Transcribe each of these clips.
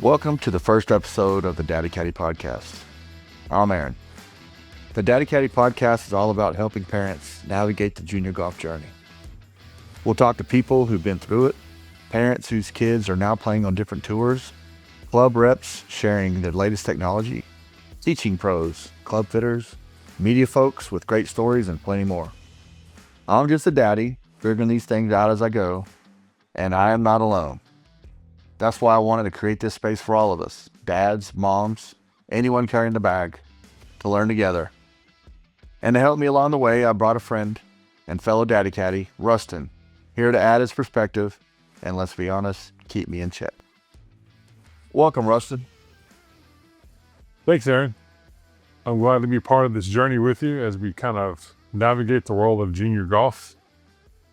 Welcome to the first episode of the Caddie podcast. I'm Aaron. The Caddie podcast is all about helping parents navigate the junior golf journey. We'll talk to people who've been through it, parents whose kids are now playing on different tours, club reps sharing their latest technology, teaching pros, club fitters, media folks with great stories, and plenty more. I'm just a daddy, figuring these things out as I go, and I am not alone. That's why I wanted to create this space for all of us, dads, moms, anyone carrying the bag, to learn together. And to help me along the way, I brought a friend and fellow Caddie, Rustin, here to add his perspective and, let's be honest, keep me in check. Welcome, Rustin. Thanks, Aaron. I'm glad to be part of this journey with you as we kind of navigate the world of junior golf,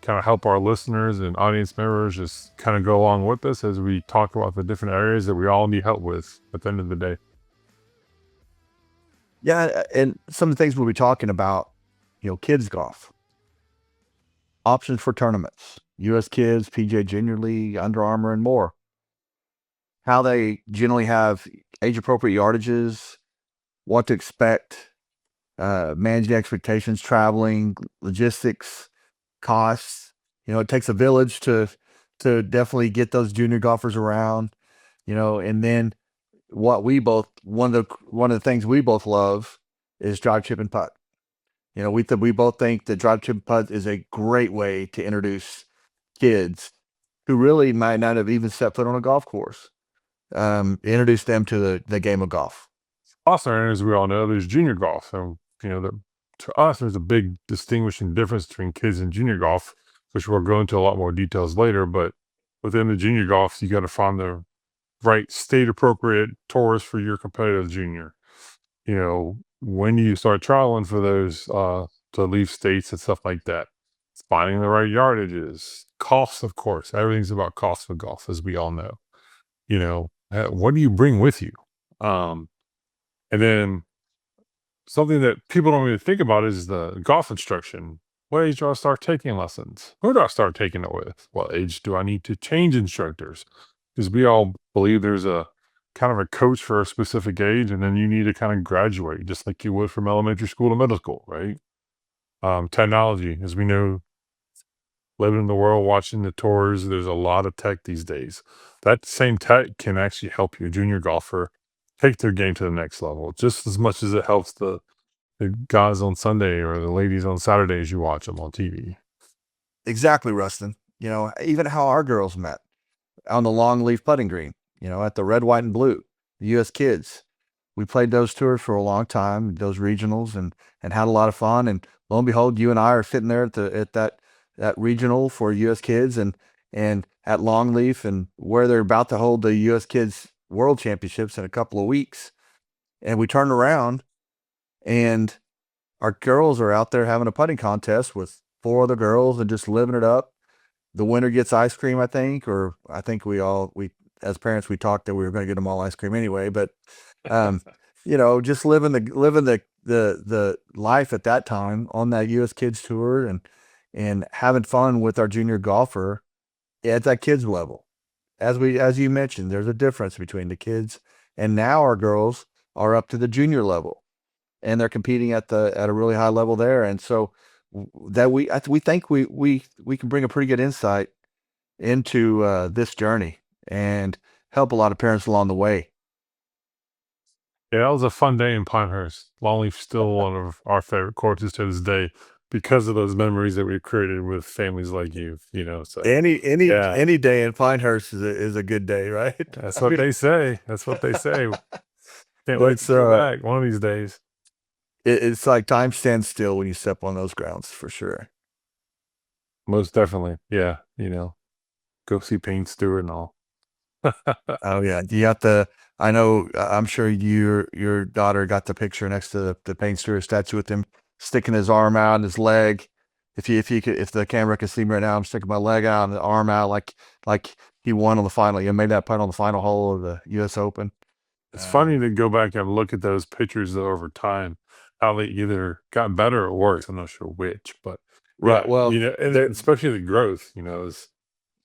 kind of help our listeners and audience members just kind of go along with us as we talk about the different areas that we all need help with at the end of the day. Yeah, and some of the things we'll be talking about, kids golf, options for tournaments, U.S. Kids, PGA Junior League, Under Armour, and more. How they generally have age-appropriate yardages, what to expect, managing expectations, traveling, logistics, costs. It takes a village to definitely get those junior golfers around, and then one of the things we both love is drive, chip, and putt. We both think that drive, chip, and putt is a great way to introduce kids who really might not have even set foot on a golf course, introduce them to the game of golf. Also, Aaron, as we all know, there's junior golf. And, to us, there's a big distinguishing difference between kids and junior golf, which we'll go into a lot more details later. But within the junior golf, you got to find the right state-appropriate tours for your competitive junior. When you start traveling for those to leave states and stuff like that, it's finding the right yardages, costs, of course. Everything's about cost with golf, as we all know. What do you bring with you? And then something that people don't really think about is the golf instruction. What age do I start taking lessons? Who do I start taking it with? What age do I need to change instructors? Because we all believe there's a kind of a coach for a specific age, and then you need to kind of graduate, just like you would from elementary school to middle school, right? Technology, as we know, living in the world, watching the tours, there's a lot of tech these days. That same tech can actually help your junior golfer take their game to the next level, just as much as it helps the guys on Sunday or the ladies on Saturday as you watch them on TV. Exactly, Rustin. Even how our girls met on the long leaf putting green, at the red, white, and blue, the U.S. Kids. We played those tours for a long time, those regionals, and had a lot of fun. And lo and behold, you and I are sitting there at that regional for U.S. Kids and at Longleaf, and where they're about to hold the U.S. Kids World Championships in a couple of weeks. And we turned around, and our girls are out there having a putting contest with 4 other girls and just living it up. The winner gets ice cream, I think, or I think we as parents, we talked that we were going to get them all ice cream anyway. But just living the life at that time on that U.S. Kids tour and having fun with our junior golfer at that kids level. As you mentioned, there's a difference between the kids, and now our girls are up to the junior level, and they're competing at a really high level there. And so that we think we can bring a pretty good insight into this journey and help a lot of parents along the way. Yeah, that was a fun day in Pinehurst. Longleaf's still one of our favorite courses to this day because of those memories that we created with families like you. So Any yeah, day in Pinehurst is a good day, right? that's what they say. That's what they say. Can't wait to go back one of these days. It's like time stands still when you step on those grounds, for sure. Most definitely. Yeah. Go see Payne Stewart and all. Oh yeah, I'm sure your daughter got the picture next to the Payne Stewart statue with him sticking his arm out and his leg. If the camera can see me right now, I'm sticking my leg out and the arm out like he won on the final. He made that putt on the final hole of the U.S. Open. It's funny to go back and look at those pictures though, over time, how they either got better or worse. I'm not sure which, but Right. yeah, Well, and especially the growth, is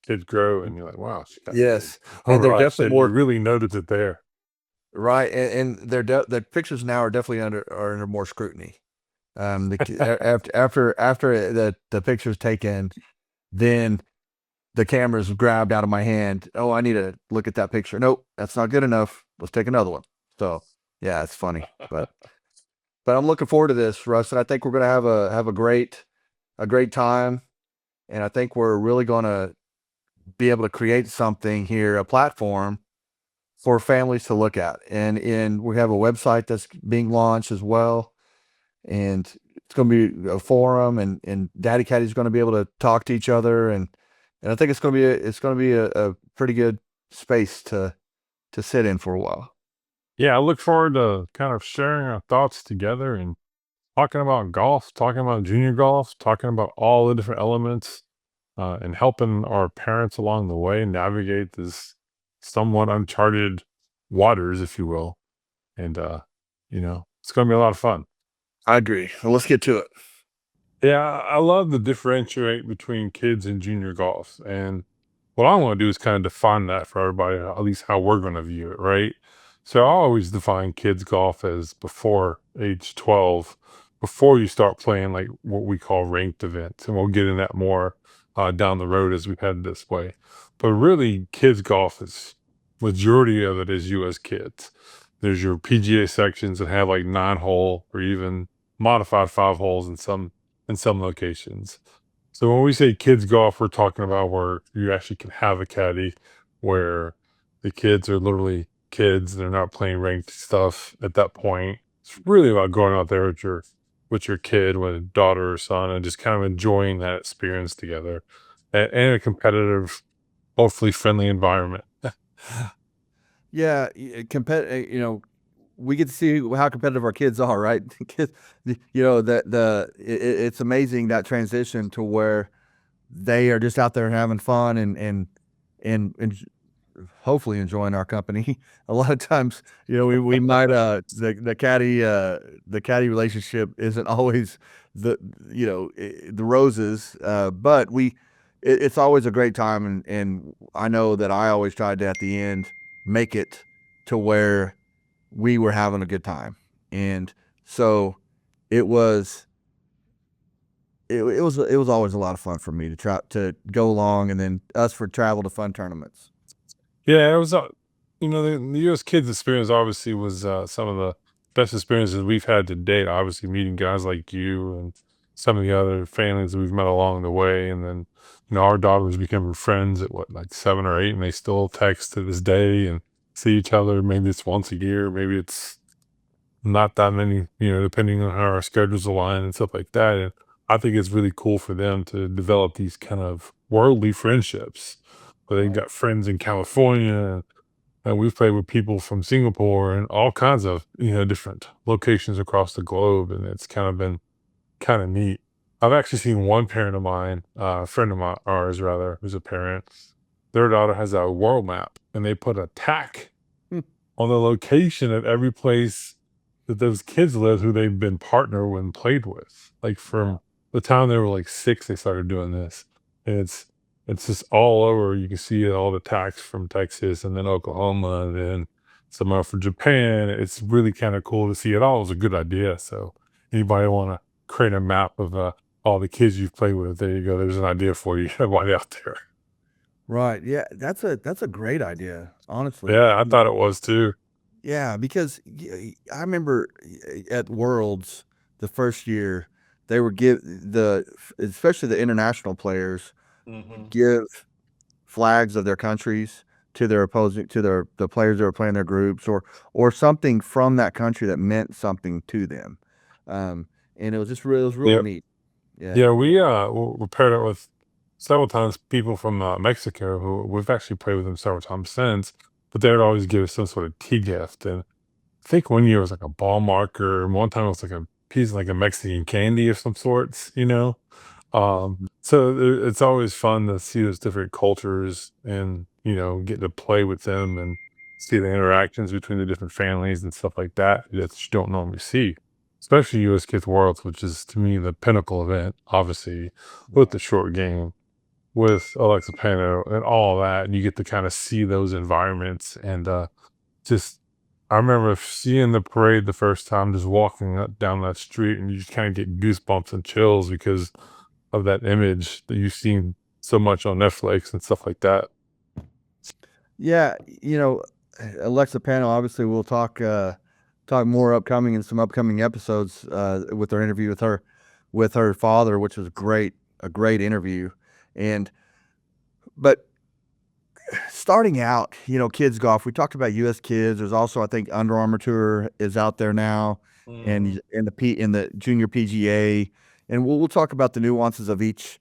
kids grow, and you're like, wow, she got kids. Yes, All and they're right, definitely and you more really notice it there. right, and the pictures now are definitely under more scrutiny. After the picture's taken, then the camera's grabbed out of my hand. Oh, I need to look at that picture. Nope, that's not good enough. Let's take another one. So yeah, it's funny, but I'm looking forward to this, Russ. And I think we're gonna have a great time, and I think we're really gonna be able to create something here, a platform for families to look at. And we have a website that's being launched as well. And it's going to be a forum, and Daddy Caddie's going to be able to talk to each other. And I think it's going to be a pretty good space to sit in for a while. Yeah, I look forward to kind of sharing our thoughts together and talking about golf, talking about junior golf, talking about all the different elements, and helping our parents along the way navigate this somewhat uncharted waters, if you will. And, it's going to be a lot of fun. I agree. Well, let's get to it. Yeah, I love to differentiate between kids and junior golf. And what I want to do is kind of define that for everybody, at least how we're going to view it, right? So I always define kids golf as before age 12, before you start playing like what we call ranked events. And we'll get in that more down the road as we head this way. But really, kids golf is majority of it is you as kids. There's your PGA sections that have like 9 hole or even modified 5 holes in some locations. So when we say kids golf, we're talking about where you actually can have a caddy, where the kids are literally kids. They're not playing ranked stuff at that point. It's really about going out there with your kid, with a daughter or son, and just kind of enjoying that experience together, and a competitive, hopefully friendly environment. Yeah, we get to see how competitive our kids are, right? Kids, it's amazing that transition to where they are just out there having fun and hopefully enjoying our company. A lot of times, we might the caddy relationship isn't always the the roses, but it's always a great time, and I know that I always tried to at the end make it to where we were having a good time, and so it was it was always a lot of fun for me to try to go along, and then us for travel to fun tournaments. Yeah, it was, the U.S. kids experience obviously was some of the best experiences we've had to date. Obviously, meeting guys like you and some of the other families that we've met along the way. And then, our daughters becoming friends at what, like 7 or 8, and they still text to this day and see each other. Maybe it's once a year, maybe it's not that many, depending on how our schedules align and stuff like that. And I think it's really cool for them to develop these kind of worldly friendships where they've Right. got friends in California, and we've played with people from Singapore and all kinds of, different locations across the globe. And it's kind of been kind of neat. I've actually seen one parent of mine, a friend of mine, ours rather, who's a parent, their daughter has a world map, and they put a tack Hmm. on the location of every place that those kids live who they've been partnered with and played with. Like from Wow. the time they were like 6, they started doing this. And it's just all over. You can see all the tax from Texas and then Oklahoma and then some are from Japan. It's really kind of cool to see. It all was a good idea. So anybody want to create a map of all the kids you've played with, there you go. There's an idea for you. Everybody out there. Right. Yeah, that's a great idea, honestly. Yeah, I thought it was too. Yeah, because I remember at Worlds the first year they were give the especially the international players Hmm. give flags of their countries to their opposing to the players that were playing their groups, or something from that country that meant something to them. Um, and it was really Yep. neat. Yeah. Yeah, we paired up with several times people from Mexico who we've actually played with them several times since, but they would always give us some sort of tea gift. And I think one year it was like a ball marker, and one time it was like a piece of like a Mexican candy of some sorts. It's always fun to see those different cultures and, get to play with them and see the interactions between the different families and stuff like that that you don't normally see, especially US Kids Worlds, which is to me the pinnacle event, obviously, with Right. the short game. with Alexa Pano and all that, and you get to kind of see those environments and just I remember seeing the parade the first time, just walking down that street, and you just kind of get goosebumps and chills because of that image that you've seen so much on Netflix and stuff like that. Yeah, Alexa Pano, obviously we'll talk more upcoming in some upcoming episodes with our interview with her father, which was a great interview. And but starting out, kids golf, we talked about US Kids. There's also, I think, Under Armour Tour is out there now, Mhm. and in the junior PGA, and we'll talk about the nuances of each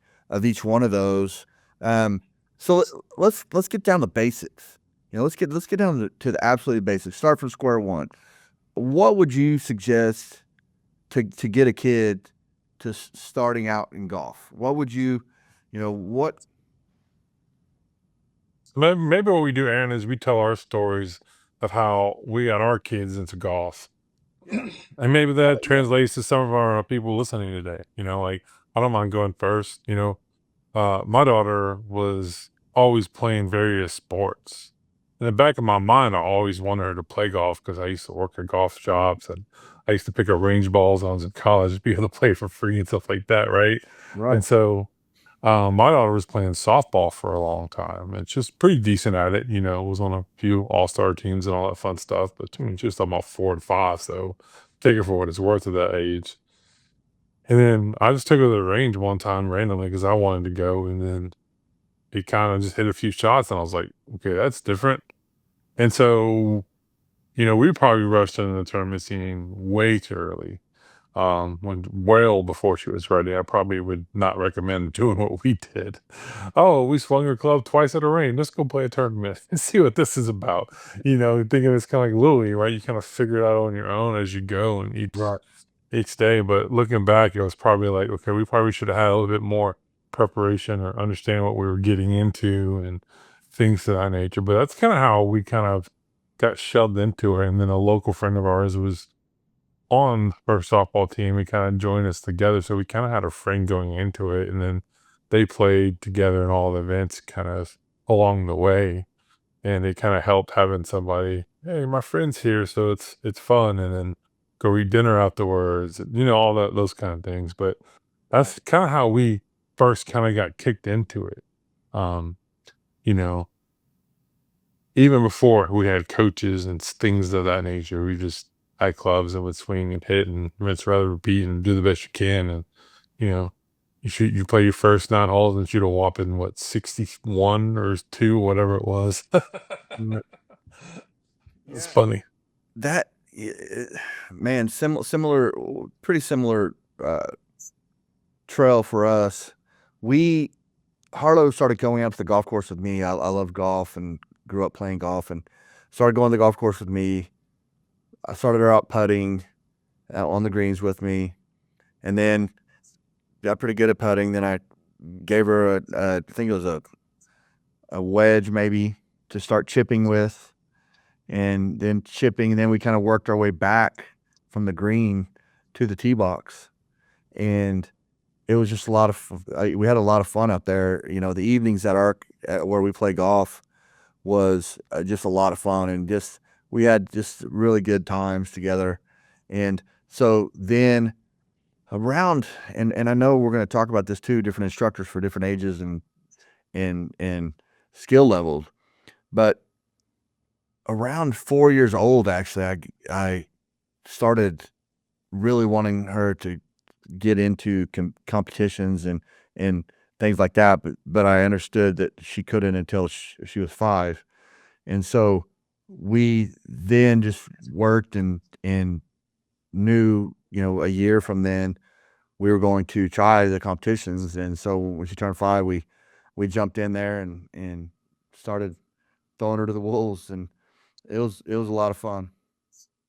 one of those. Um, so let's get down to basics. Let's get down to the absolute basics. Start from square one. What would you suggest to get a kid to starting out in golf? What would what? Maybe what we do, Aaron, is we tell our stories of how we got our kids into golf. Yeah, And maybe love that it. Yeah, translates to some of our people listening today. Like I don't mind going first. My daughter was always playing various sports. In the back of my mind, I always wanted her to play golf because I used to work at golf shops and I used to pick up range balls when I was in college to be able to play for free and stuff like that, right? right. And so my daughter was playing softball for a long time and she's pretty decent at it. Was on a few all-star teams and all that fun stuff. But she was talking about 4 and 5, so take it for what it's worth at that age. And then I just took her to the range one time randomly because I wanted to go, and then he kind of just hit a few shots, and I was like, okay, that's different. And so, we probably rushed into the tournament scene way too early. When well before she was ready, I probably would not recommend doing what we did. Oh, we swung her club twice at a range. Let's go play a tournament and see what this is about. Thinking it's kind of like Louis, right? You kind of figure it out on your own as you go, and Right. each day. But looking back, it was probably like, okay, we probably should have had a little bit more preparation or understand what we were getting into and things of that nature. But that's kind of how we kind of got shoved into it. And then a local friend of ours was on our softball team. He kind of joined us together. So we kind of had a friend going into it. And then they played together in all the events kind of along the way, and it kind of helped having somebody, hey, my friend's here, so it's fun, and then go eat dinner afterwards, all that those kind of things. But Right. that's kind of how we first kind of got kicked into it. um you know Even before we had coaches and things of that nature, we just had clubs and would swing and hit and rinse, rather repeat, and do the best you can. And you know you play your first 9 holes and shoot a whopping, what, 61 or 2, whatever it was. Mm, It's yeah. funny. That man, pretty similar trail for us. We Harlow started going out to the golf course with me. I love golf and grew up playing golf and started going to the golf course with me. I started her out putting out on the greens with me, and then got pretty good at putting. Then I gave her I think it was a wedge maybe to start chipping with, and then chipping. And then we kind of worked our way back from the green to the tee box, and it was just a lot of we had a lot of fun out there. The evenings where we play golf was just a lot of fun, and just we had just really good times together. And so then around, and I know we're going to talk about this too, different instructors for different ages and skill levels, but around 4 years old, actually, I started really wanting her to get into competitions and things like that. But I understood that she couldn't until she was 5, and so we then just worked and knew, a year from then we were going to try the competitions. And so when she turned 5, we jumped in there and started throwing her to the wolves, and it was a lot of fun.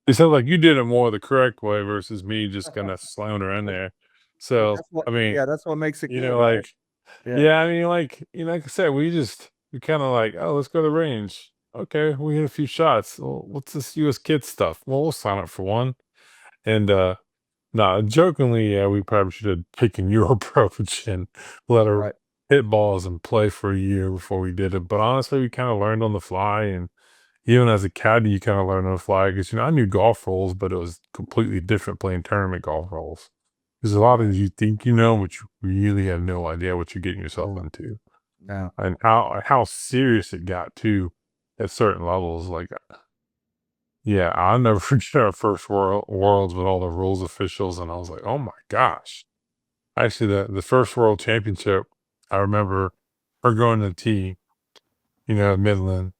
It sounds like you did it more the correct way versus me just kinda slamming her in That's there. So, that's what I mean, yeah, that's what makes it good, right? like, Yeah, yeah, I mean, like I said, we kinda like, "Oh, let's go to the range." "Okay, we hit a few shots." "Well, what's this US Kids stuff?" "Well, we'll sign up for one." And, nah, jokingly, yeah, we probably should have taken your approach and let her right. hit balls and play for a year before we did it. But honestly, we kind of learned on the fly, and even as a caddy, you kind of learn on the fly because I knew golf rules, but it was completely different playing tournament golf rules. There's a lot of Right. you think you know, but you really have no idea what you're getting yourself Oh, into, no. and how serious it got too at certain levels. Like, yeah, I'll never forget our first worlds with all the rules officials, and I was like, oh my gosh. Actually, the first world championship, I remember her going to the tee, Midland,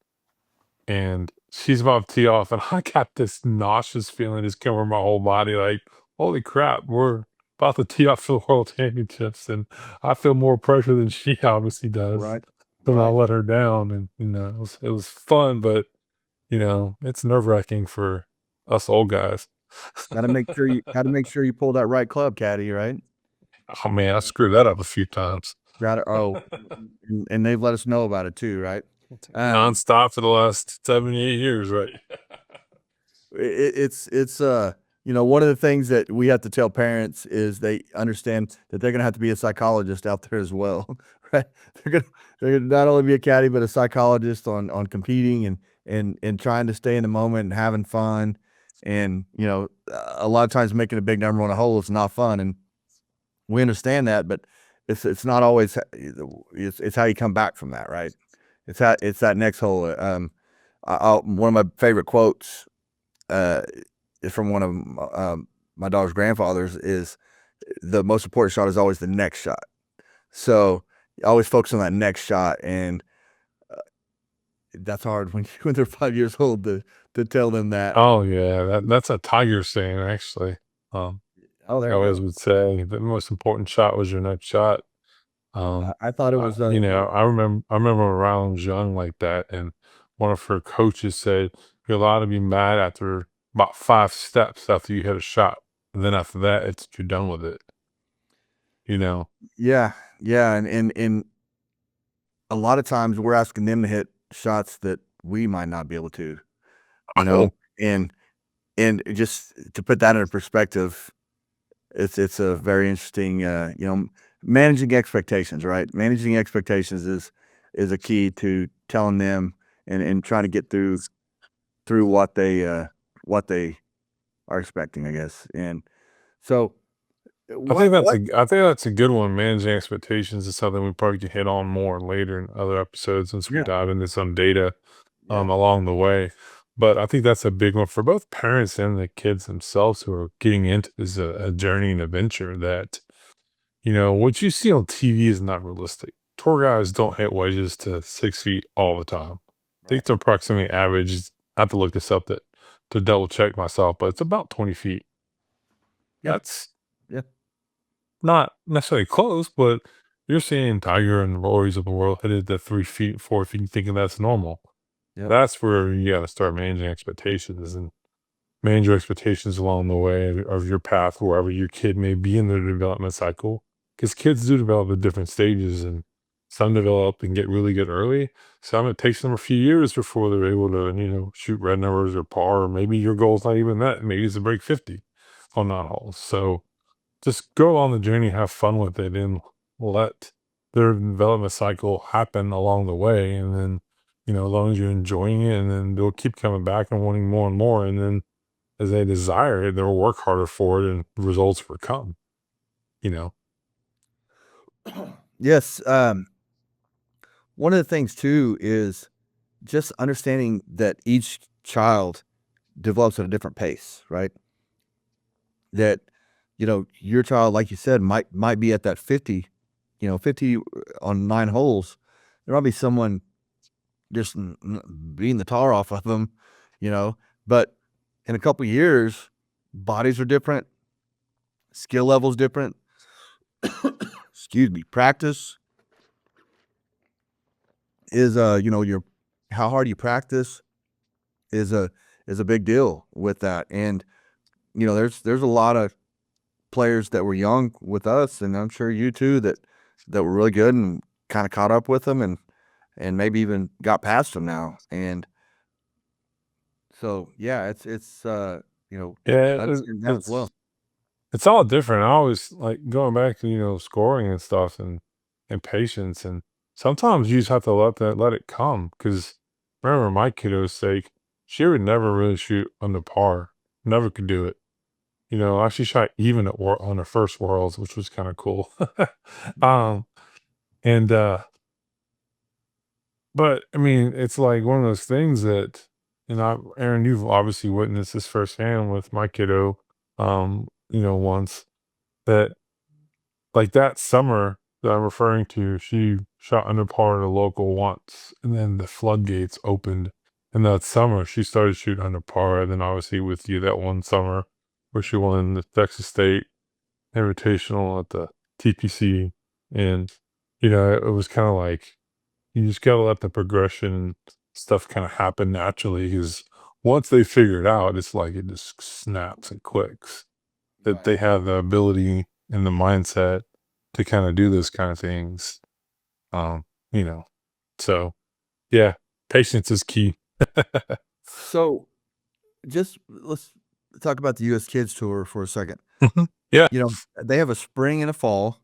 and she's about to tee off, and I got this nauseous feeling just coming over my whole body, like, holy crap, we're about to tee off for the world championships, and I feel more pressure than she obviously does. Right. So I Right. let her down, and it was fun, but it's nerve wracking for us old guys. Gotta make sure you pull that right club, caddy, right? Oh man, I screwed that up a few times. Got it. Oh, and they've let us know about it too, right? Um, Nonstop for the last 7, 8 years, right? it's one of the things that we have to tell parents is they understand that they're gonna have to be a psychologist out there as well, right? They're gonna not only be a caddy, but a psychologist on competing and trying to stay in the moment and having fun, and a lot of times making a big number on a hole is not fun, and we understand that, but it's not always. It's how you come back from that, right? It's that next hole. One of my favorite quotes uh, is from one of my daughter's grandfathers is the most important shot is always the next shot. So always focus on that next shot, and that's hard when they're 5 years old to tell them that. Oh yeah, that's a Tiger saying actually. Um, Oh, he there you always go. would say the most important shot was your next shot. I thought it was. I remember when I was young like that, and one of her coaches said you're allowed to be mad after about 5 steps after you hit a shot, and then after that, it's you're done with it. You know. Yeah, yeah, and a lot of times we're asking them to hit shots that we might not be able to, you know, Oh, and just to put that into perspective, it's a very interesting, managing expectations, right? Managing expectations is a key to telling them and trying to get through what they are expecting, I guess. And so, what? I think that's a good one. Managing expectations is something we probably can hit on more later in other episodes once we Yeah, dive into some data yeah, along the way. But I think that's a big one for both parents and the kids themselves who are getting into this a journey and adventure that, what you see on TV is not realistic. Tour guys don't hit wedges to 6 feet all the time. I right. think the approximately average is, I have to look this up to double check myself, but it's about 20 feet. Yeah, That's yeah, not necessarily close, but you're seeing Tiger and Rory's of the world hit it to 3 feet, 4 feet, thinking that's normal. yep. That's where you got to start managing expectations and manage your expectations along the way of your path, wherever your kid may be in their development cycle. Because kids do develop at different stages, and some develop and get really good early. Some it takes them a few years before they're able to, shoot red numbers or par. Or maybe your goal's not even that. Maybe it's to break 50 on non-holes. So just go on the journey, have fun with it, and let their development cycle happen along the way. And then, as long as you're enjoying it, and then they'll keep coming back and wanting more and more. And then as they desire it, they'll work harder for it and results will come, you know. Yes. One of the things too is just understanding that each child develops at a different pace, right? That your child, like you said, might be at that 50, 50 on 9 holes. There might be someone just beating the tar off of them, you know. But in a couple years, bodies are different, skill levels different. Excuse me. Practice is your how hard you practice is a big deal with that. And there's a lot of players that were young with us, and I'm sure you too, that were really good and kind of caught up with them and maybe even got past them now. And so yeah, it's Yeah, understand that as well. it's all different. I always like going back to, scoring and stuff. And and patience. And sometimes you just have to let it come. Because remember, my kiddo's sake, she would never really shoot under par. Never could do it. She shot even on her first worlds, which was kind of cool. um, and but I mean, it's like one of those things that, Aaron, you've obviously witnessed this firsthand with my kiddo, once that, like, that summer that I'm referring to, she shot under par at a local once, and then the floodgates opened. And that summer, she started shooting under par. And then obviously with you that one summer where she won the Texas State Invitational at the TPC, and it was kind of like you just gotta let the progression stuff kind of happen naturally. Because once they figure it out, it's like it just snaps and clicks that Right. they have the ability and the mindset to kind of do those kind of things. Um, you know, so yeah, patience is key. So just let's talk about the U.S. Kids Tour for a second. Mhm. Yeah, They have a spring and a fall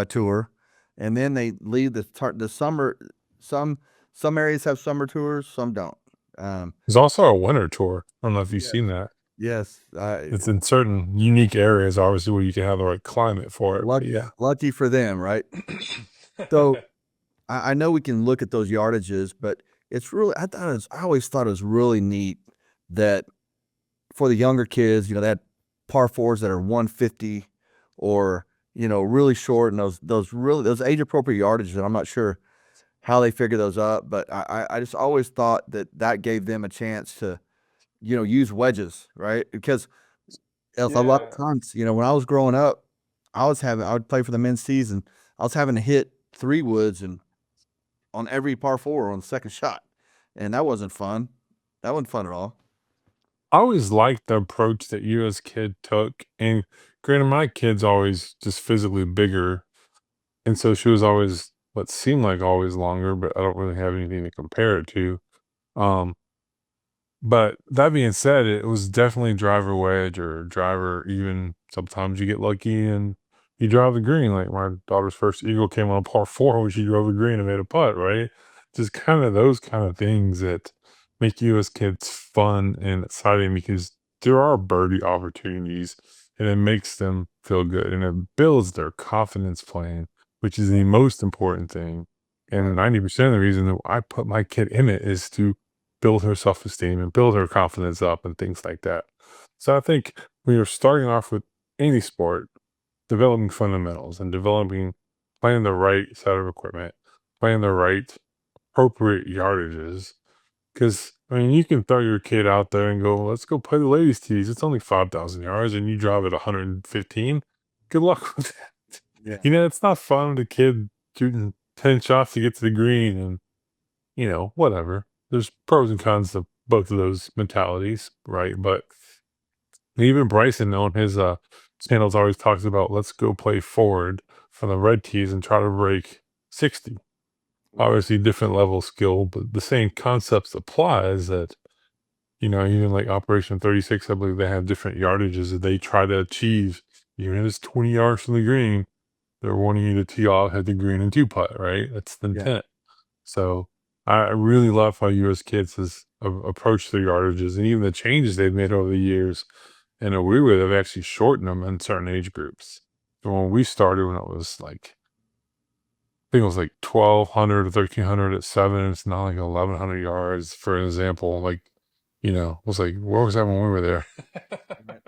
tour, and then they leave the summer. Some some areas have summer tours, some don't. Um, there's also a winter tour. I don't know if you've yes, seen that. yes. It's in certain unique areas, obviously, where you can have the right climate for it. But yeah. Lucky for them, right? So I know we can look at those yardages, but it's really I always thought it was really neat that for the younger kids, they had par fours that are 150 or, really short, and those age appropriate yardages. And I'm not sure how they figure those up, but I just always thought that gave them a chance to, use wedges, right? Because a lot of Yeah. times, when I was growing up, I would play for the men's tees, and I was having to hit three woods and on every par four on the second shot, and that wasn't fun. That wasn't fun at all. I always liked the approach that you as kid took. And granted, my kid's always just physically bigger. And so she was always what seemed like always longer, but I don't really have anything to compare it to. Um, but that being said, it was definitely driver wedge or driver, even sometimes you get lucky and you drive the green. Like my daughter's first eagle came on a par four when she drove the green and made a putt, right? Just kind of those kind of things that make you as kids fun and exciting, because there are birdie opportunities and it makes them feel good and it builds their confidence playing, which is the Right, most important thing. And right, 90% of the reason that I put my kid in it is to build her self-esteem and build her confidence up and things like that. So I think when you're starting off with any sport, developing fundamentals and developing playing the right set of equipment, playing the right appropriate yardages. Because I mean, you can throw your kid out there and go, "Let's go play the ladies' tees. It's only 5,000 yards," and you drive it 115. Good luck with that. yeah, It's not fun with a kid shooting 10 shots to get to the green and whatever. There's pros and cons to both of those mentalities, right? But even Bryson on his channels always talks about, let's go play forward from the red tees and try to break 60. right, Obviously different level of skill, but the same concepts apply. Is that, even like Operation 36, I believe they have different yardages that they try to achieve. Even if it's 20 yards from the green, they're wanting you to tee off at the green and two putt, right? That's the yeah. intent. So I really love how U.S. Kids has approached their yardages and even the changes they've made over the years. And we would have actually shortened them in certain age groups. So when we started, when it was like, I think it was like 1,200 or 1,300 at seven, it's now like 1,100 yards, for an example. Like, it was like, where was that when we were there? Right.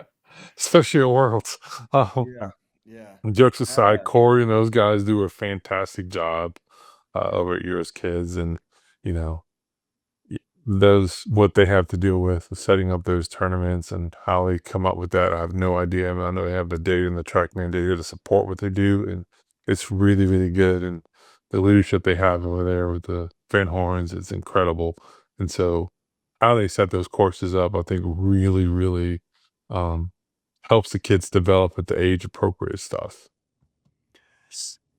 Especially at Worlds. Yeah, yeah. Jokes aside, Uh, Corey and those guys do a fantastic job over at US Kids. And, you know, those what they have to deal with setting up those tournaments and how they come up with that, I have no idea. I mean, I know they have the data and the TrackMan data to support what they do, and it's really, really good. And the leadership they have over there with the Van Horns, it's incredible. And so, how they set those courses up, I think, really, really um, helps the kids develop at the age appropriate stuff.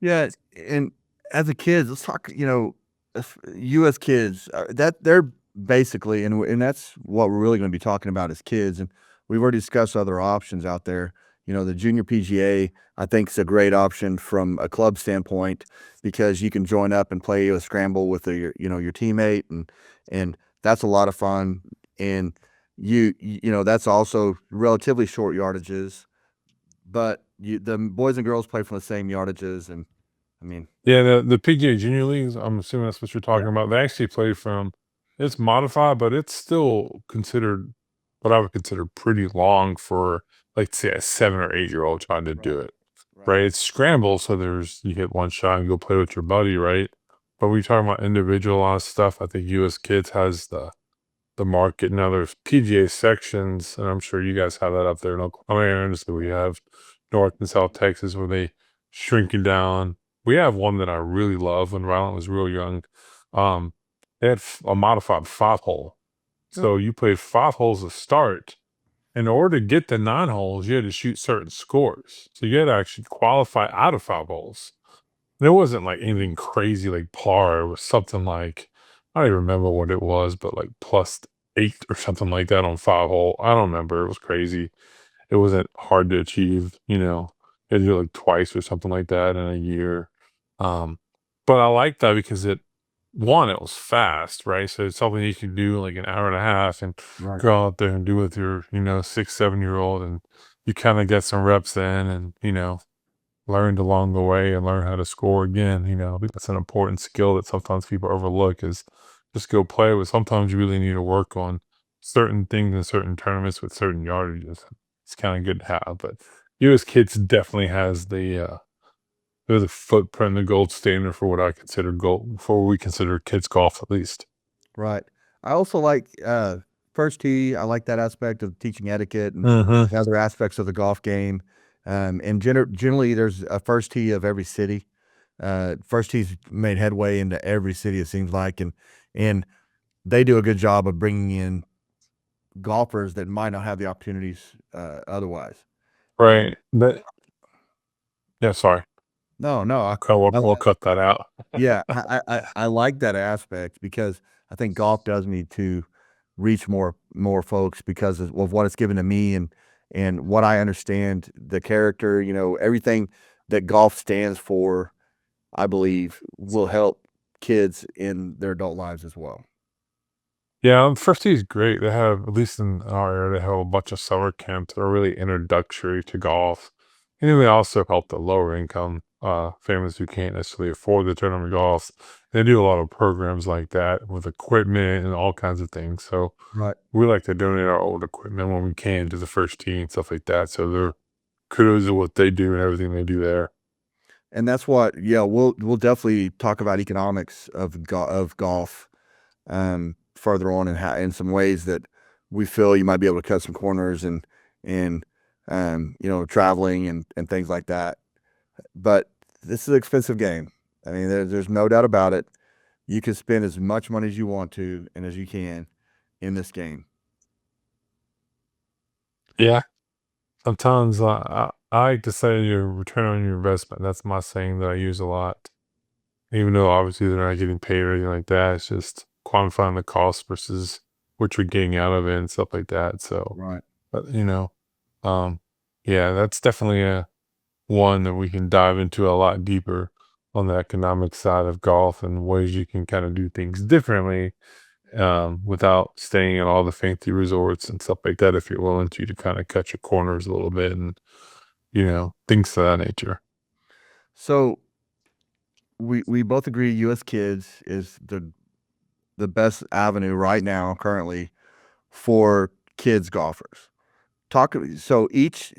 yeah, and as a kid, let's talk, US kids, that they're basically and that's what we're really gonna be talking about as kids, and we've already discussed other options out there. The junior PGA, I think, is a great option from a club standpoint because you can join up and play a scramble with your teammate, and that's a lot of fun. And that's also relatively short yardages, but the boys and girls play from the same yardages, and I mean, Yeah, the PGA Junior Leagues, I'm assuming that's what you're talking about. They actually play from it's modified, but it's still considered what I would consider pretty long for, like, say, a 7 or 8-year-old trying to right, do it, right, right? It's scramble, so you hit one shot and go play with your buddy, right? But when you're talking about individualized stuff, I think US Kids has the market. Now there's PGA sections, and I'm sure you guys have that up there in Oklahoma. I mean, honestly, we have North and South Texas where they shrink it down. We have one that I really love when Rylan was real young. Um, they had a modified 5 hole. oh, So you played 5 holes to start. In order to get the 9 holes, you had to shoot certain scores. So you had to actually qualify out of 5 holes. And it wasn't like anything crazy like par. It was something like, I don't even remember what it was, but like +8 or something like that on 5 hole. I don't remember. It was crazy. It wasn't hard to achieve, you know. You had to do it like twice or something like that in a year. Um, but I like that because it was fast, right? So it's something you can do like an hour and a half and right. go out there and do with your, 6, 7-year-old, and you kind of get some reps in, and learned along the way and learn how to score again. I think that's an important skill that sometimes people overlook is just go play, but sometimes you really need to work on certain things in certain tournaments with certain yardages. It's kind of good to have, but US Kids definitely has they're the footprint, the gold standard for what I consider gold, for what we consider kids golf at least. Right. I also like, first tee. I like that aspect of teaching etiquette and Hmm. other aspects of the golf game. And generally, there's a first tee of every city. First tee's made headway into every city, it seems like, and they do a good job of bringing in golfers that might not have the opportunities otherwise. And Right. Yeah, sorry. no, no, Okay, we'll, I, we'll cut that out. yeah, I like that aspect because I think golf does need to reach more folks because of what it's given to me and what I understand the character, everything that golf stands for, I believe will help kids in their adult lives as well. Yeah, First Tee is great. They have, at least in our area, they have a bunch of summer camps that are really introductory to golf. And then they also help the lower income families who can't necessarily afford the tournament golf. They do a lot of programs like that with equipment and all kinds of things. So Right. we like to donate our old equipment when we can to the First Tee and stuff like that. So they're kudos to what they do and everything they do there. And that's what, yeah, we'll definitely talk about economics of golf further on and how in some ways that we feel you might be able to cut some corners and traveling and things like that. But this is an expensive game. I mean, there's no doubt about it. You can spend as much money as you want to and as you can in this game. Yeah. Sometimes I like to say your return on your investment. That's my saying that I use a lot. Even though obviously they're not getting paid or anything like that, it's just quantifying the cost versus what you're getting out of it and stuff like that. So, Right. but um, yeah, that's definitely a one that we can dive into a lot deeper on the economic side of golf and ways you can kind of do things differently, without staying at all the fancy resorts and stuff like that. If you're willing to kind of cut your corners a little bit and things of that nature. So we both agree US Kids is the best avenue right now currently for kids golfers. Talk so each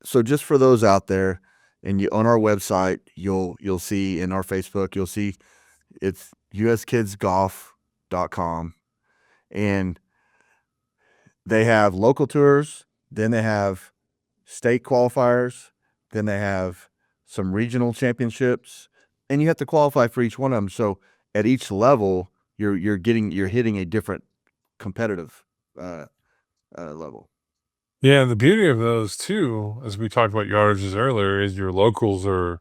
so just for those out there and you on our website you'll see in our Facebook you'll see it's uskidsgolf.com and they have local tours, then they have state qualifiers, then they have some regional championships, and you have to qualify for each one of them. So at each level, you're hitting a different competitive uh, level. Yeah, the beauty of those too, as we talked about yardages earlier, is your locals are,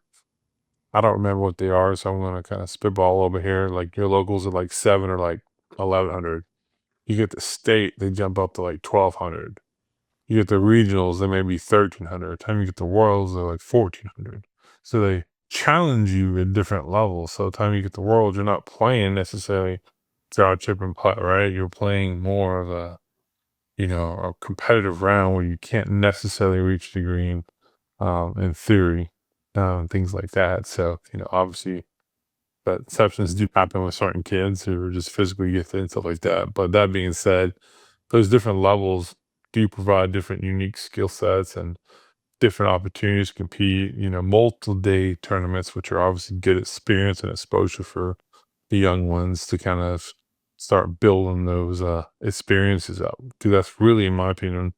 I don't remember what they are, so I'm gonna kind of spitball a little bit here. Like your locals are like 7 or like 1100. You get the state, they jump up to like 1200. You get the regionals, they may be 1,300. By the time you get the worlds, they're like 1,400. So they challenge you at different levels. So the time you get the worlds, you're not playing necessarily draw, chip, and putt, right? You're playing more of a, a competitive round where you can't necessarily reach the green, in theory, things like that. So, obviously, but exceptions do happen with certain kids who are just physically gifted and stuff like that. But that being said, those different levels do provide different unique skill sets and different opportunities to compete, multiple day tournaments, which are obviously good experience and exposure for the young ones to kind of start building those experiences up. Because that's really, in my opinion,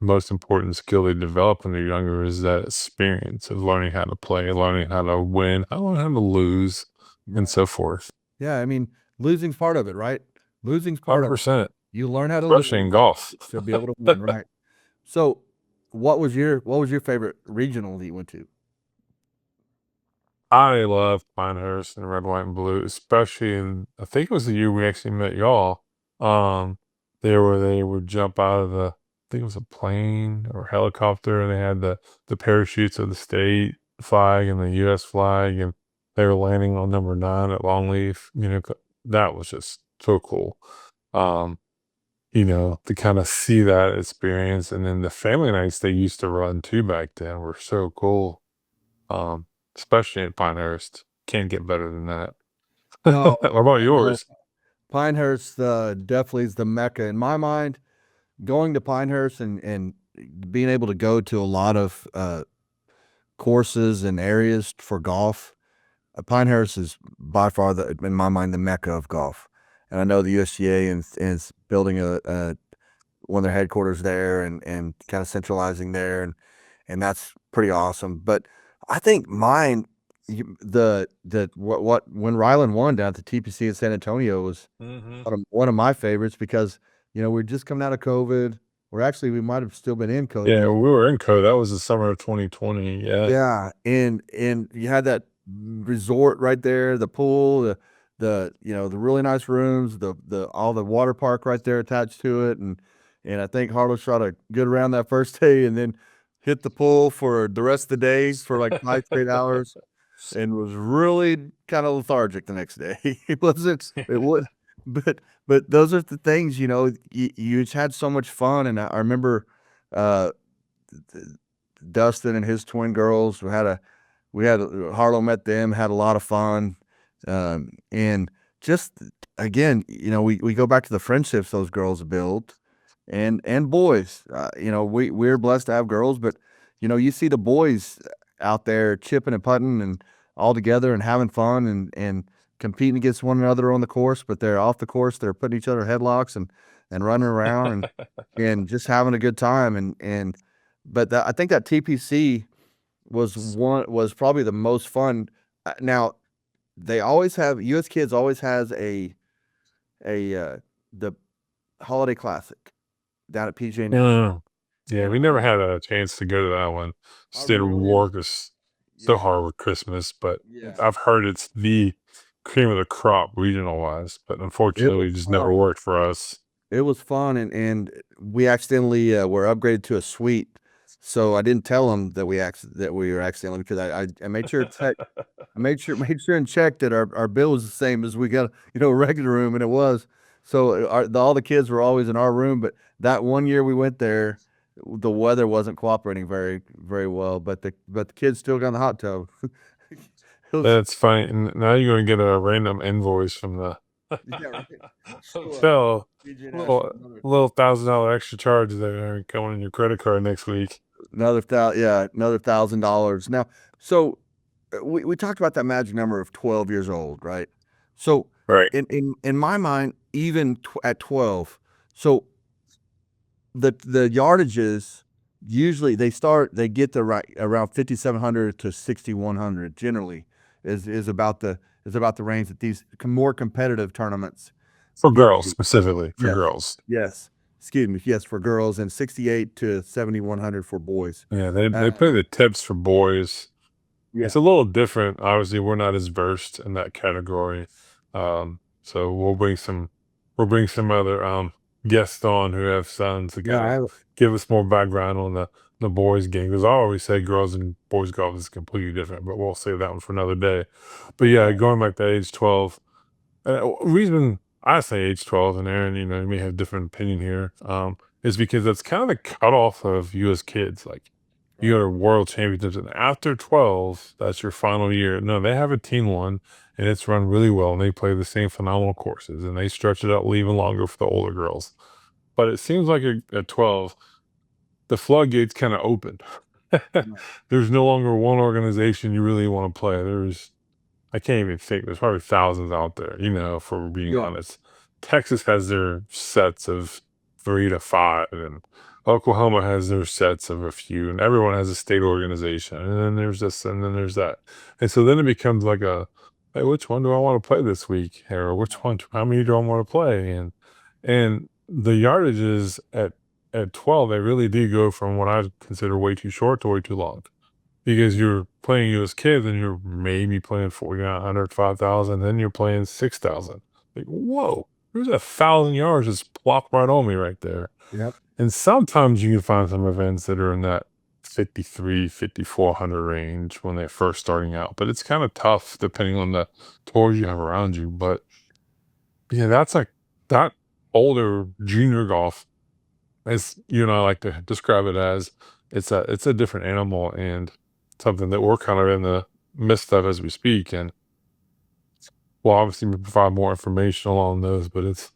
the most important skill they develop when they're younger is that experience of learning how to play, learning how to win, learning how to lose, and Right. so forth. Yeah, I mean, losing's part of it, right? Losing's part of it. 100%, You learn how to especially lose in golf. to be able to win, right? So, what was your favorite regional that you went to? I love Pinehurst and red, white, and blue, especially in, I think it was the year we actually met y'all. Um, there where they would jump out of the, I think it was a plane or helicopter, and they had the parachutes of the state flag and the U.S. flag, and they were landing on number 9 at Longleaf. That was just so cool. Um, to kind of see that experience, and then the family nights they used to run too back then were so cool. Um, Especially in Pinehurst. Can't get better than that. No, What about no. yours? Pinehurst definitely is the mecca in my mind. Going to Pinehurst and being able to go to a lot of courses and areas for golf. Pinehurst is by far in my mind, the mecca of golf. And I know the USGA is building one of their headquarters there and kind of centralizing there, and that's pretty awesome. But I think mine, the what when Ryland won down at the TPC in San Antonio was Mhm. one of my favorites because we're just coming out of COVID. We might have still been in COVID. Yeah, we were in code. That was the summer of 2020. Yeah. Yeah, and you had that resort right there, the pool, the really nice rooms, the all the water park right there attached to it, and I think Harlow shot a good round that first day, and then hit the pool for the rest of the day for like 5 straight hours, and was really kind of lethargic the next day. It wasn't. It was, but those are the things you just had so much fun, and I remember. Uh, Dustin and his twin girls. We had Harlow met them, had a lot of fun, and just again, we go back to the friendships those girls build, and boys. We're blessed to have girls, but you see the boys out there chipping and putting and all together and having fun and competing against one another on the course, but they're off the course. They're putting each other headlocks and running around and just having a good time but I think that TPC was probably the most fun. Now they always have U.S. Kids always has a the holiday classic down at PJ National, Yeah. Yeah, and we never had a chance to go to that one. I Just did really work is so yeah hard with Christmas, but yeah I've heard it's the cream of the crop regional wise, but it unfortunately, was it just fun. never worked for us. It was fun, and we accidentally were upgraded to a suite. So I didn't tell them that we were accidentally because I made sure to check. I made sure and checked that our bill was the same as we got, a regular room, and it was. So all the kids were always in our room, but that one year we went there, the weather wasn't cooperating very very well, but the kids still got in the hot tub. It was That's funny. And now you're gonna get a random invoice from the yeah right. So hotel. PJ National, Little $1,000 extra charge there going in your credit card next week. another $1,000. Now, so we talked about that magic number of 12 years old, right? So Right. in my mind, even at 12, so the yardages usually they get the right around 5,700 to 6,100 generally is about the range that these more competitive tournaments For get girls, to. specifically for Yes, girls. yes. Excuse me. Yes, for girls and 68 to 7,100 for boys. Yeah, they Um, play the tips for boys. yeah. It's a little different. Obviously, we're not as versed in that category. So we'll bring some other guests on who have sons to Yeah, kind of give us more background on the boys game, because I always say girls and boys golf is completely different, but we'll save that one for another day. But yeah, right. going back to age 12, reason I say age 12, and Aaron, you may have different opinion here, is because that's kind of the cutoff of you as kids. Like, you Right. go to world championships, and after 12, that's your final year. No, they have a team one, and it's run really well, and they play the same phenomenal courses, and they stretch it out even longer for the older girls. But it seems like at 12, the floodgates kind of open. Right. There's no longer one organization you really want to play. I can't even think. There's probably thousands out there, for being Yeah. honest. Texas has their sets of 3 to 5, and Oklahoma has their sets of a few, and everyone has a state organization. And then there's this, and then there's that. And so then it becomes like hey, which one do I want to play this week? Or how many do I want to play? And the yardages at 12, they really do go from what I consider way too short to way too long, because you're playing you as kids and you're maybe playing 4,900, 5,000, then you're playing 6,000. Like, whoa, there's 1,000 yards just plopped right on me right there. Yep. And sometimes you can find some events that are in that 5,400 range when they're first starting out, but it's kind of tough depending on the tours you have around you. But yeah, that's like that older junior golf, as you and I like to describe it as, it's a different animal, and something that we're kind of in the midst of as we speak. And we'll obviously provide more information along those, but it's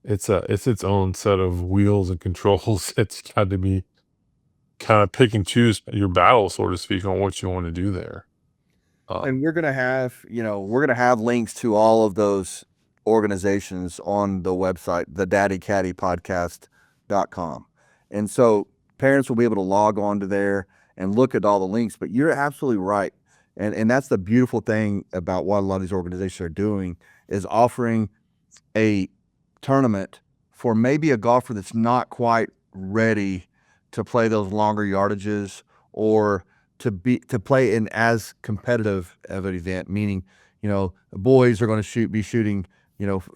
its own set of wheels and controls. It's got to be kind of pick and choose your battle, so to speak, on what you want to do there. And we're gonna have links to all of those organizations on the website, the daddycaddypodcast.com. And so parents will be able to log on to there and look at all the links. But you're absolutely right. And that's the beautiful thing about what a lot of these organizations are doing is offering a tournament for maybe a golfer that's not quite ready to play those longer yardages, or to play in as competitive of an event, meaning, the boys are going to be shooting,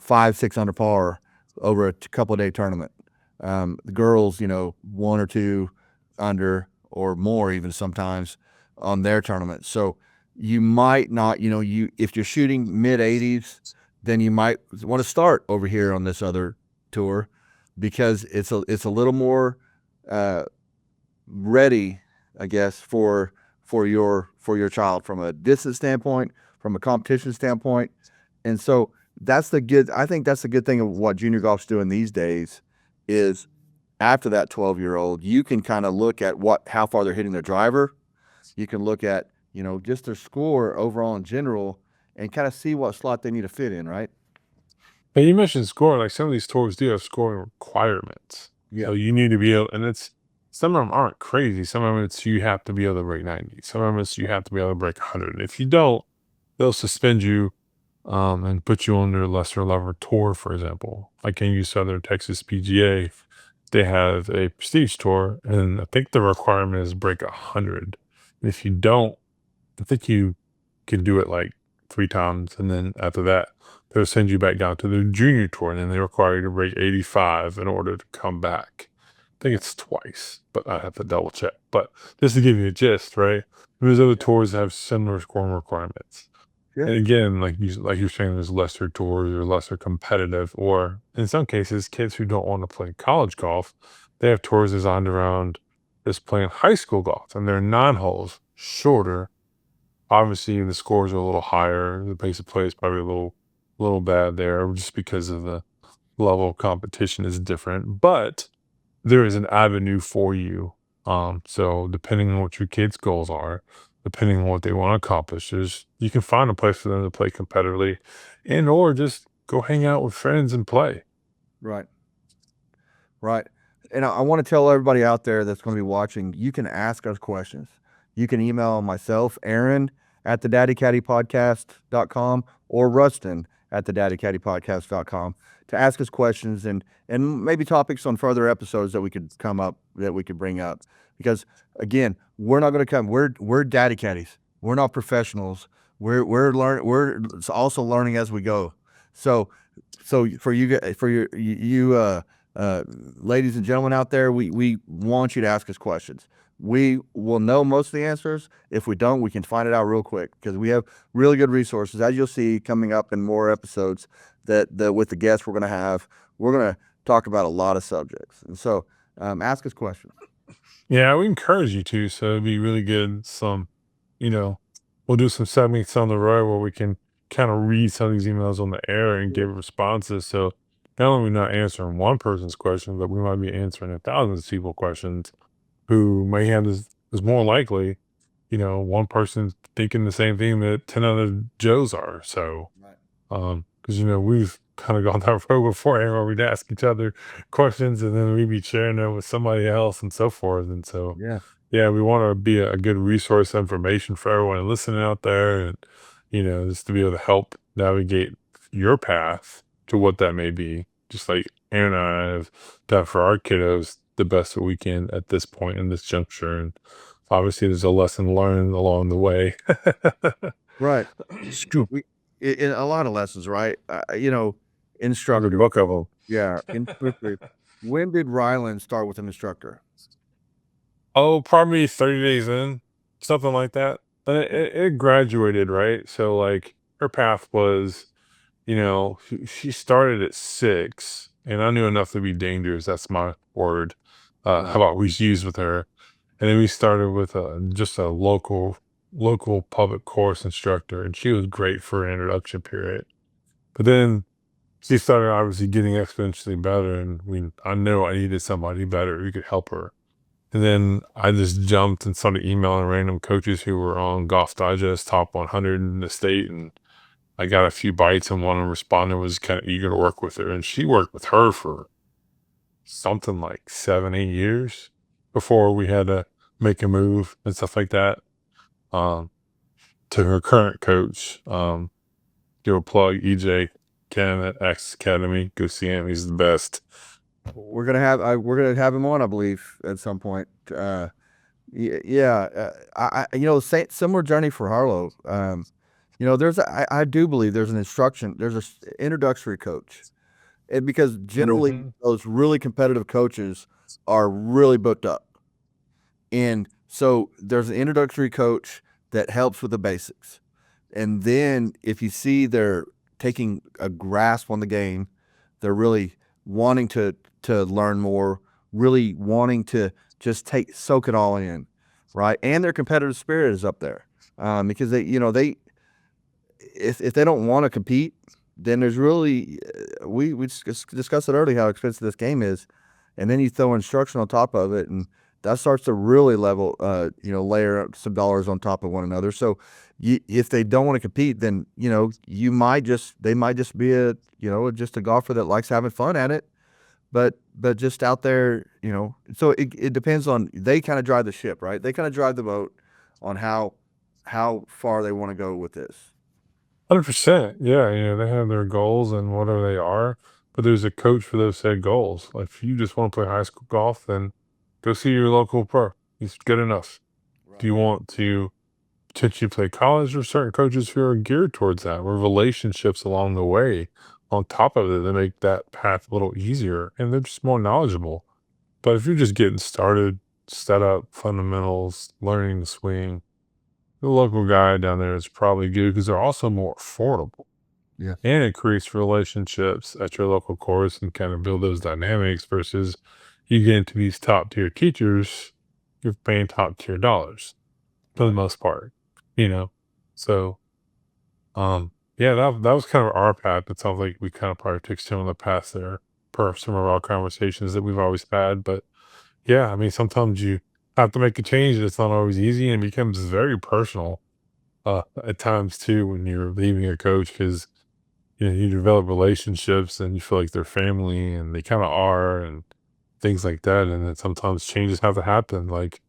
5, 6 under par over a couple of day tournament. The girls, 1 or 2 under or more, even sometimes on their tournament. So you might not, if you're shooting mid 80s, then you might want to start over here on this other tour, because it's a little more ready, I guess, for your child from a distance standpoint, from a competition standpoint. And so I think that's the good thing of what junior golf's doing these days is after that 12-year-old, you can kind of look at how far they're hitting their driver. You can look at, just their score overall in general and kind of see what slot they need to fit in, right? And you mentioned scoring, like some of these tours do have scoring requirements. Yeah. So you need to be able, and some of them aren't crazy. Some of them it's you have to be able to break 90. Some of them it's you have to be able to break 100. And if you don't, they'll suspend you, and put you on their lesser level tour, for example. Like in Southern Texas PGA, they have a prestige tour, and I think the requirement is break 100. And if you don't, I think you can do it like 3 times, and then after that, they'll send you back down to the junior tour, and then they require you to break 85 in order to come back. I think it's twice, but I have to double check. But just to give you a gist, right? There's other tours that have similar scoring requirements. Yeah. And again, like you're saying, there's lesser tours or lesser competitive, or in some cases, kids who don't want to play college golf, they have tours designed around just playing high school golf, and they're 9 holes shorter. Obviously, the scores are a little higher. The pace of play is probably a little bad there, just because of the level of competition is different. But there is an avenue for you. So depending on what your kids' goals are, depending on what they want to accomplish, you can find a place for them to play competitively, and or just go hang out with friends and play. Right. Right. And I want to tell everybody out there that's going to be watching, you can ask us questions. You can email myself, Aaron, at the daddycaddypodcast.com, or Rustin at the daddycaddypodcast.com, to ask us questions and maybe topics on further episodes that we could bring up. Because again, we're not going to we're daddy caddies. We're not professionals. We're also learning as we go. So for you Ladies and gentlemen out there, we want you to ask us questions. We will know most of the answers. If we don't, we can find it out real quick because we have really good resources, as you'll see coming up in more episodes that with the guests we're going to have. We're going to talk about a lot of subjects. And so ask us questions. Yeah, we encourage you to. So it'd be really good. You know, we'll do some segments on the road where we can kind of read some of these emails on the air and give responses. So not only are we not answering one person's question, but we might be answering thousands of people's questions who may have this is more likely, one person thinking the same thing that 10 other Joes are. So, Right. because we've kind of gone that road before, where we'd ask each other questions and then we'd be sharing them with somebody else and so forth. And so, Yeah. yeah, we want to be a good resource information for everyone listening out there, and just to be able to help navigate your path to what that may be. Just like Aaron and I have done for our kiddos the best that we can at this point in this juncture, and obviously there's a lesson learned along the way. Right. Scoop. In a lot of lessons, right? There's a Instructor. book of them. Yeah. Instructor. When did Ryland start with an instructor? Oh, probably 30 days in, something like that. And it graduated, right? So, like, her path was, she started at 6, and I knew enough to be dangerous. That's my word. Right. How about we use with her? And then we started with just a local public course instructor, and she was great for an introduction period. But then she started obviously getting exponentially better, and I knew I needed somebody better who could help her. And then I just jumped and started emailing random coaches who were on Golf Digest top 100 in the state, and I got a few bites, and one respondent was kind of eager to work with her, and she worked with her for something like 7, 8 years before we had to make a move and stuff like that. Um, to her current coach, give a plug, EJ Ken at X Academy. Go see him; he's the best. We're gonna have him on, I believe, at some point. Yeah, similar journey for Harlow. I do believe there's there's introductory coach, and because generally Mhm. those really competitive coaches are really booked up, and so there's an introductory coach that helps with the basics, and then if you see they're taking a grasp on the game, they're really wanting to learn more, really wanting to just soak it all in, right? And their competitive spirit is up there, because they if they don't want to compete, then there's really we discussed it earlier how expensive this game is, and then you throw instruction on top of it, and that starts to really layer some dollars on top of one another. So if they don't want to compete, then they might just be just a golfer that likes having fun at it, but just out there, so it depends on, they kind of drive the ship, right? They kind of drive the boat on how far they want to go with this. 100%. Yeah, they have their goals and whatever they are, but there's a coach for those said goals. Like, if you just want to play high school golf, then go see your local pro. He's good enough. If Right. you want to potentially play college, there's certain coaches who are geared towards that, where relationships along the way, on top of it, they make that path a little easier and they're just more knowledgeable. But if you're just getting started, setup, fundamentals, learning the swing, the local guy down there is probably good because they're also more affordable. Yeah. And it creates relationships at your local course and kind of build those dynamics versus you get into these top tier teachers, you're paying top tier dollars for the Right. most part, you know? So, yeah, that was kind of our path. It sounds like we kind of probably took some of the paths there per some of our conversations that we've always had. But yeah, I mean, sometimes you have to make a change. It's not always easy and it becomes very personal at times too when you're leaving a coach because you develop relationships and you feel like they're family and they kind of are and things like that. And then sometimes changes have to happen. Like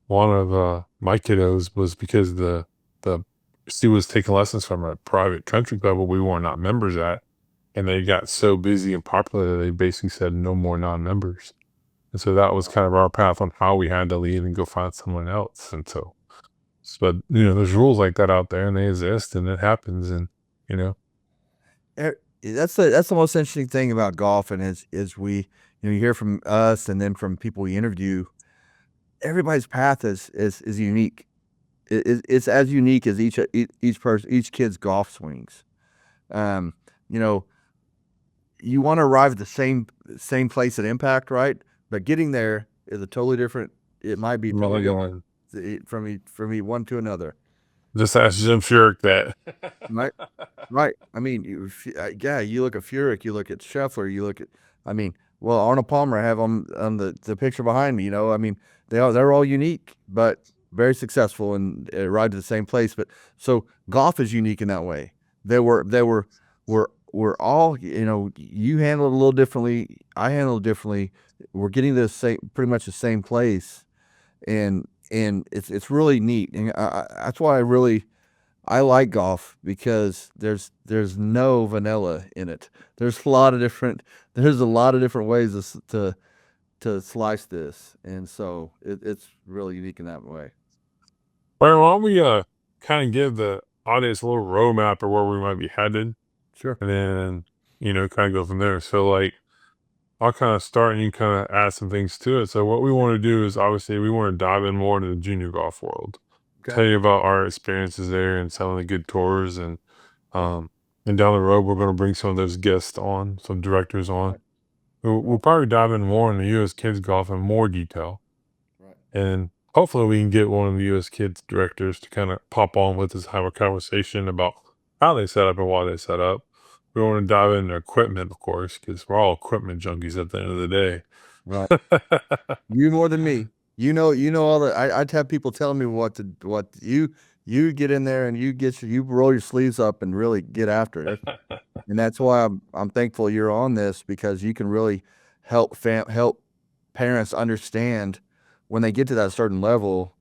one of my kiddos was because the she was taking lessons from a private country club where we were not members at, and they got so busy and popular that they basically said no more non-members. And so that was kind of our path on how we had to leave and go find someone else. And so, but there's rules like that out there, and they exist, and it happens, and you know, That's the most interesting thing about golf, and is we you hear from us and then from people we interview, everybody's path is unique. It's as unique as each person, each kid's golf swings. Um, you know, you want to arrive at the same place at impact, right? But getting there is a totally different. It might be totally different from one to another. Just ask Jim Furyk that. Right, right. I mean, yeah. You look at Furyk, you look at Scheffler, you look at. I mean, well, Arnold Palmer, I have on the picture behind me. You know, I mean, they're all unique, but very successful and arrived at the same place. But so golf is unique in that way. We're all, you know, you handle it a little differently. I handle it differently. We're getting to the same, pretty much the same place, and it's really neat. And that's why I like golf, because there's no vanilla in it. There's a lot of different ways to slice this, and so it's really unique in that way. Well, why don't we kind of give the audience a little roadmap of where we might be headed, Sure. and then kind of go from there. So like I'll kind of start and you kind of add some things to it. So what we want to do is obviously we want to dive in more into the junior golf world, Okay. tell you about our experiences there and some of the good tours, um and down the road we're going to bring some of those guests on, some directors on. Right. We'll probably dive in more in the U.S. kids golf in more detail, Right. and hopefully we can get one of the U.S. kids directors to kind of pop on with us, have a conversation about how they set up and why they set up. We want to dive into equipment, of course, because we're all equipment junkies at the end of the day. Right. You more than me. You know all the. I'd have people telling me what you get in there and you roll your sleeves up and really get after it. And that's why I'm thankful you're on this, because you can really help parents understand when they get to that certain level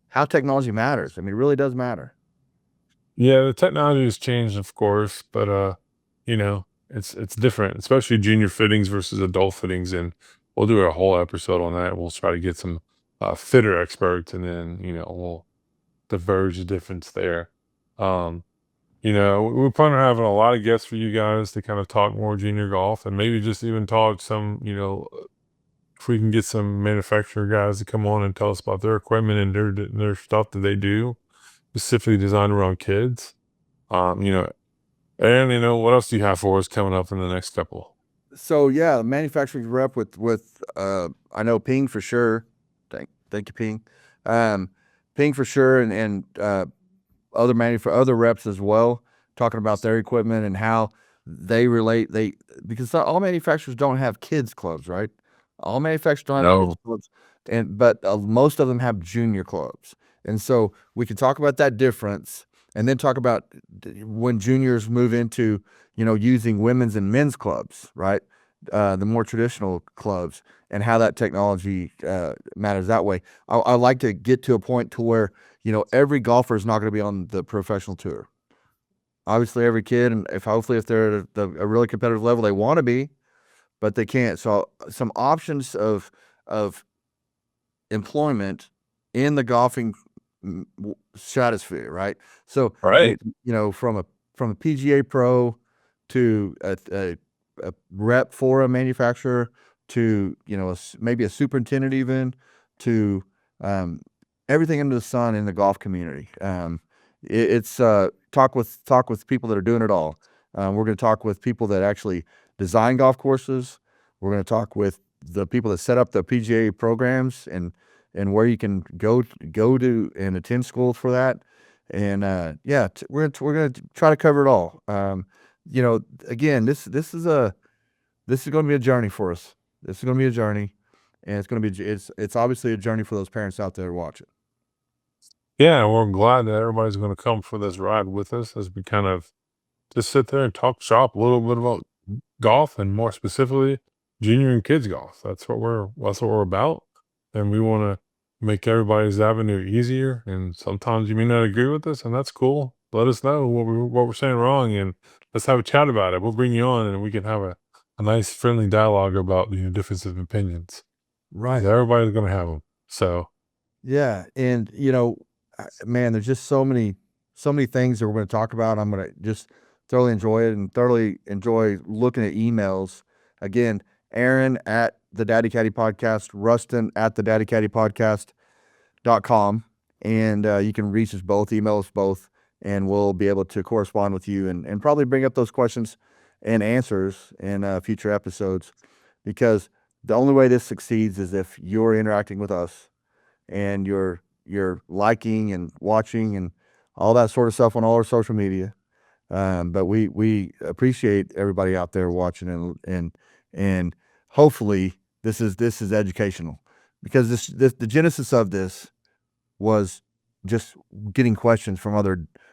how technology matters. I mean, it really does matter. Yeah, the technology has changed, of course, but it's different, especially junior fittings versus adult fittings, and we'll do a whole episode on that. We'll try to get some fitter experts, and then we'll diverge the difference there. Um, we plan on having a lot of guests for you guys to kind of talk more junior golf, and maybe just even talk some, if we can get some manufacturer guys to come on and tell us about their equipment and their stuff that they do specifically designed around kids. Um, you know, and what else do you have for us coming up in the next couple? So yeah, manufacturing rep with I know Ping for sure. Thank you, Ping. Um, Ping for sure, and other reps as well, talking about their equipment and how they relate. Because all manufacturers don't have kids clubs, right? All manufacturers don't have kids No. clubs, but most of them have junior clubs, and so we can talk about that difference, and then talk about when juniors move into using women's and men's clubs, right? The more traditional clubs, and how that technology matters that way. I like to get to a point to where every golfer is not going to be on the professional tour. Obviously, every kid, and hopefully if they're at a really competitive level, they want to be, but they can't. So some options of employment in the golfing stratosphere, right? So Right. from a PGA pro to a rep for a manufacturer to maybe a superintendent, even to everything under the sun in the golf community. It's talk with people that are doing it all. We're going to talk with people that actually design golf courses. We're going to talk with the people that set up the PGA programs and where you can go to and attend schools for that. And we're gonna try to cover it all. Again, this is going to be a journey for us. This is going to be a journey, and it's obviously a journey for those parents out there watching. Yeah, we're glad that everybody's going to come for this ride with us as we kind of just sit there and talk shop a little bit about golf, and more specifically junior and kids golf. That's what we're about, and we want to make everybody's avenue easier. And sometimes you may not agree with us, and that's cool. Let us know what we're saying wrong, and let's have a chat about it. We'll bring you on, and we can have a nice friendly dialogue about differences of opinions. 'Cause Right. everybody's going to have them. So Yeah, and man, there's just so many things that we're going to talk about. I'm going to just thoroughly enjoy it and thoroughly enjoy looking at emails. Again, Aaron at the Daddy Caddie Podcast, Rustin at the Daddy Caddie Podcast.com. And you can reach us both, email us both, and we'll be able to correspond with you and probably bring up those questions and answers in future episodes, because the only way this succeeds is if you're interacting with us and you're liking and watching and all that sort of stuff on all our social media. But we appreciate everybody out there watching, and hopefully this is educational, because the genesis of this was just getting questions from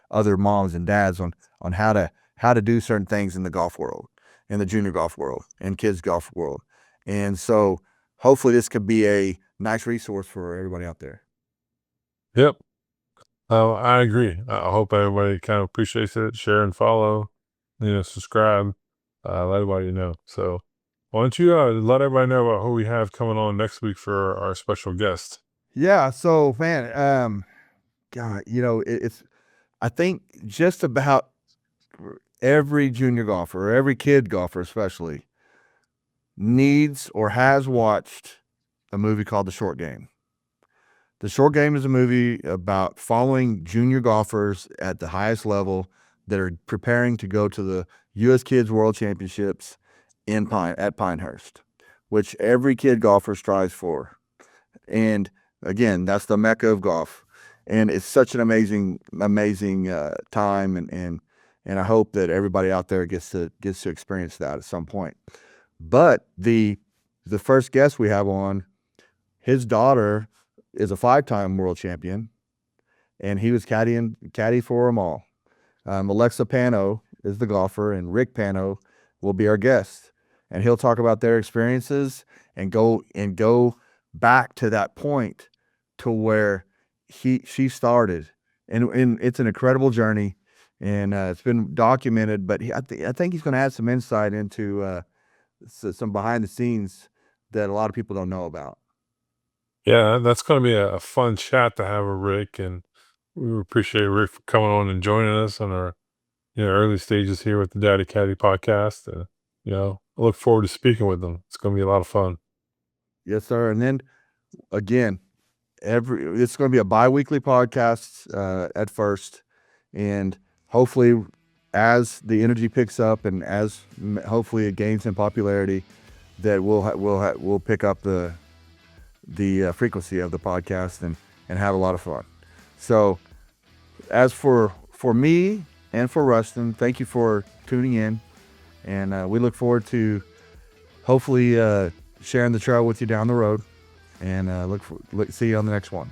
other moms and dads on how to do certain things in the golf world, in the junior golf world, and kids golf world. And so hopefully this could be a nice resource for everybody out there. Yep. I agree. I hope everybody kind of appreciates it. Share and follow, subscribe, let everybody know. So why don't you let everybody know about who we have coming on next week for our special guest? Yeah. So, man, God, it's, I think just about every junior golfer, or every kid golfer especially, needs or has watched a movie called The Short Game. The Short Game is a movie about following junior golfers at the highest level that are preparing to go to the U.S. Kids World Championships at Pinehurst, which every kid golfer strives for. And again, that's the mecca of golf, and it's such an amazing time, and I hope that everybody out there gets to experience that at some point. But the first guest we have on, his daughter is a 5-time world champion, and he was caddy for them all. Alexa Pano is the golfer, and Rick Pano will be our guest, and he'll talk about their experiences and go back to that point to where she started, and it's an incredible journey, and it's been documented. But I think he's going to add some insight into some behind the scenes that a lot of people don't know about. Yeah, that's going to be a fun chat to have with Rick, and we appreciate Rick for coming on and joining us on our early stages here with the Daddy Caddy podcast. I look forward to speaking with them. It's going to be a lot of fun. Yes, sir. And then again, it's going to be a bi-weekly podcast at first, and hopefully as the energy picks up and as hopefully it gains in popularity, that we'll pick up the frequency of the podcast and have a lot of fun. So as for me and for Rustin, thank you for tuning in, and we look forward to hopefully sharing the trail with you down the road, and see you on the next one.